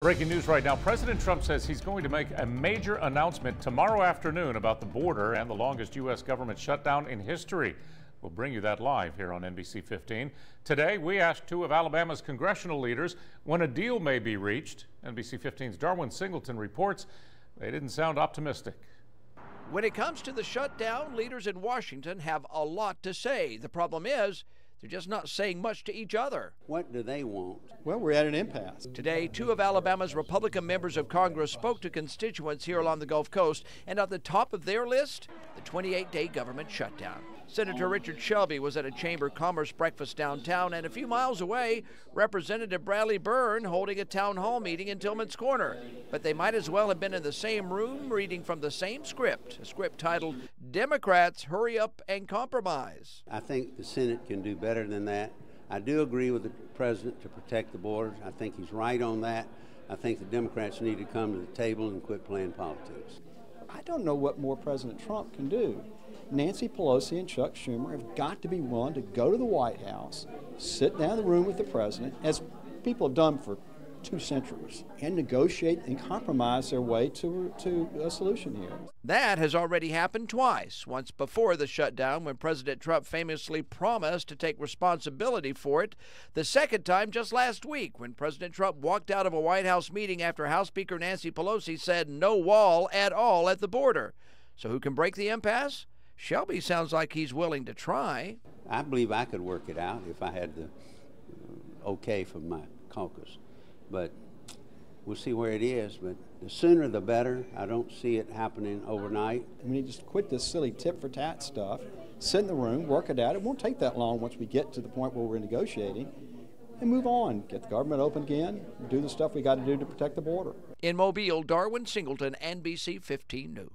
Breaking news right now. President Trump says he's going to make a major announcement tomorrow afternoon about the border and the longest U.S. government shutdown in history. We'll bring you that live here on NBC 15. Today, we asked two of Alabama's congressional leaders when a deal may be reached. NBC 15's Darwin Singleton reports they didn't sound optimistic. When it comes to the shutdown, leaders in Washington have a lot to say. The problem is, they're just not saying much to each other. What do they want? Well, we're at an impasse. Today, two of Alabama's Republican members of Congress spoke to constituents here along the Gulf Coast, and at the top of their list, the 28-day government shutdown. Senator Richard Shelby was at a Chamber Commerce breakfast downtown, and a few miles away, Representative Bradley Byrne holding a town hall meeting in Tillman's Corner. But they might as well have been in the same room reading from the same script, a script titled, "Democrats, Hurry Up and Compromise." I think the Senate can do better than that. I do agree with the president to protect the borders. I think he's right on that. I think the Democrats need to come to the table and quit playing politics. I don't know what more President Trump can do. Nancy Pelosi and Chuck Schumer have got to be willing to go to the White House, sit down in the room with the president, as people have done for 2 centuries, and negotiate and compromise their way to a solution here. That has already happened twice. Once before the shutdown, when President Trump famously promised to take responsibility for it. The second time just last week, when President Trump walked out of a White House meeting after House Speaker Nancy Pelosi said no wall at all at the border. So who can break the impasse? Shelby sounds like he's willing to try. I believe I could work it out if I had the okay from my caucus. But we'll see where it is. But the sooner the better. I don't see it happening overnight. We need to quit this silly tit-for-tat stuff, sit in the room, work it out. It won't take that long once we get to the point where we're negotiating, and move on. Get the government open again, do the stuff we got to do to protect the border. In Mobile, Darwin Singleton, NBC 15 News.